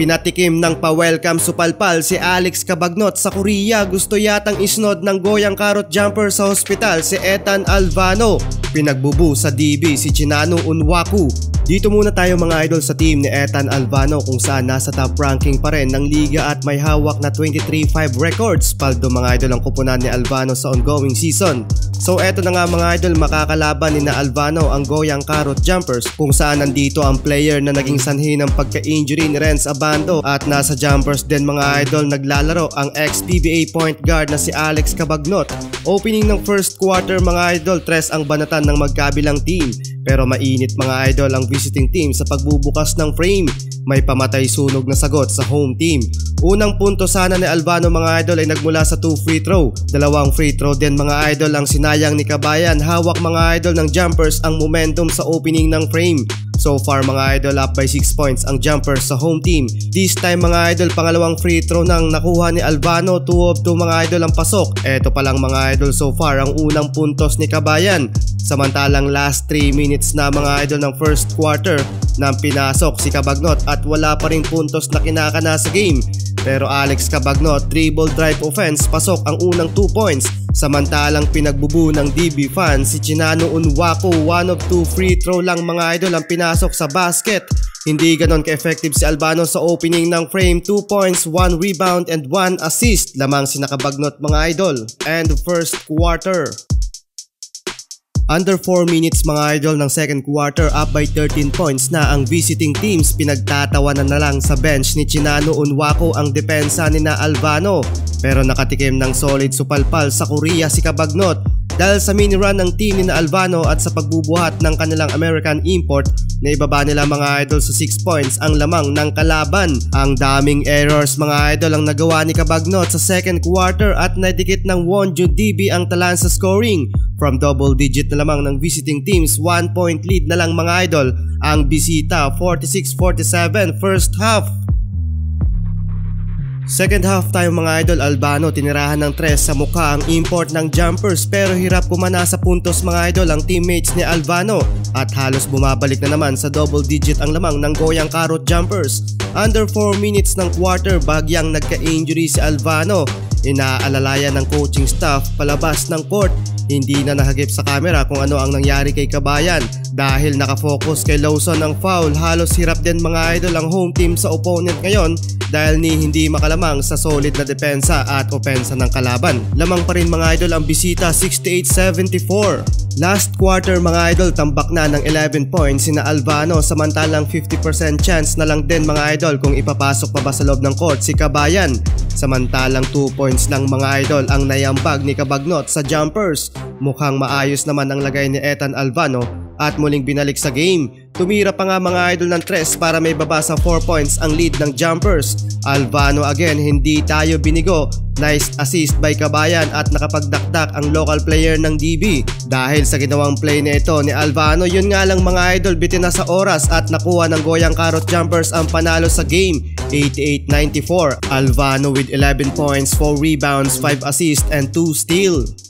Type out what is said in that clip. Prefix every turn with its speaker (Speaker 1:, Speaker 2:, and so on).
Speaker 1: Pinatikim ng pa-welcome supalpal si Alex Cabagnot sa Korea. Gusto yatang isnod ng goyang carrot jumper sa hospital si Ethan Alvano. Pinagbubu sa DB si Chinanu Unwaku. Dito muna tayo mga idol sa team ni Ethan Alvano kung saan nasa top ranking pa rin ng liga at may hawak na 23-5 records. Paldo mga idol ang kupunan ni Alvano sa ongoing season. So eto na nga mga idol, makakalaban ni na Alvano ang goyang carrot jumpers kung saan nandito ang player na naging sanhi ng pagka-injury ni Renz Abando at nasa jumpers din mga idol naglalaro ang ex-PBA point guard na si Alex Cabagnot. Opening ng first quarter mga idol, tres ang banatan ng magkabilang team. Pero mainit mga idol ang visiting team sa pagbubukas ng frame. May pamatay sunog na sagot sa home team. Unang punto sana ni Alvano mga idol ay nagmula sa 2 free throw. Dalawang free throw din mga idol ang sinayang ni Kabayan. Hawak mga idol ng jumpers ang momentum sa opening ng frame. So far mga idol, up by 6 points ang jumpers sa home team. This time mga idol, pangalawang free throw nang nakuha ni Alvano. 2 of 2 mga idol ang pasok. Eto pa lang mga idol, so far ang unang puntos ni Kabayan. Samantalang last 3 minutes na mga idol ng first quarter nang pinasok si Cabagnot at wala pa rin puntos na kinakana sa game. Pero Alex Cabagnot, dribble drive offense, pasok ang unang 2 points. Samantalang pinagbubu ng DB fan si Chinanu Unwaku, 1 of 2 free throw lang mga idol ang pinasok sa basket. Hindi ganon ka-effective si Alvano sa opening ng frame. 2 points, 1 rebound and 1 assist lamang si Cabagnot mga idol. And first quarter. Under 4 minutes mga idol ng second quarter, up by 13 points na ang visiting teams. Pinagtatawanan na lang sa bench ni Chinanu Unwaku ang depensa ni na Alvano. Pero nakatikim ng solid supalpal sa Korea si Cabagnot dahil sa mini run ng team ni na Alvano at sa pagbubuhat ng kanilang American import na ibaba nila mga idol sa 6 points ang lamang ng kalaban. Ang daming errors mga idol ang nagawa ni Cabagnot sa second quarter at nadikit ng Wonju DB ang talan sa scoring. From double digit na lamang ng visiting teams, 1 point lead na lang mga idol ang bisita, 46-47 first half. Second half tayo mga idol, Alvano tinirahan ng 3 sa mukha ang import ng jumpers pero hirap kumana sa puntos mga idol ang teammates ni Alvano at halos bumabalik na naman sa double digit ang lamang ng goyang carrot jumpers. Under 4 minutes ng quarter, bagyang nagka-injury si Alvano. Inaalalayan ng coaching staff palabas ng court. Hindi na nahagip sa camera kung ano ang nangyari kay Kabayan dahil nakafocus kay Lawson ang foul. Halos hirap din mga idol ang home team sa opponent ngayon dahil ni hindi makalamang sa solid na depensa at opensa ng kalaban. Lamang pa rin mga idol ang bisita, 68-74. Last quarter mga idol, tambak na ng 11 points sina Alvano samantalang 50% chance na lang din mga idol kung ipapasok pa ba sa loob ng court si Kabayan. Samantalang 2 points lang mga idol ang nayambag ni Cabagnot sa jumpers. Mukhang maayos naman ang lagay ni Ethan Alvano at muling binalik sa game. Tumira pa nga mga idol ng 3 para may baba sa 4 points ang lead ng jumpers. Alvano again, hindi tayo binigo. Nice assist by Kabayan at nakapagdakdak ang local player ng DB. Dahil sa ginawang play na ito ni Alvano, yun nga lang mga idol, bitin na sa oras at nakuha ng goyang carrot jumpers ang panalo sa game, 88-94. Alvano with 11 points, 4 rebounds, 5 assists and 2 steals.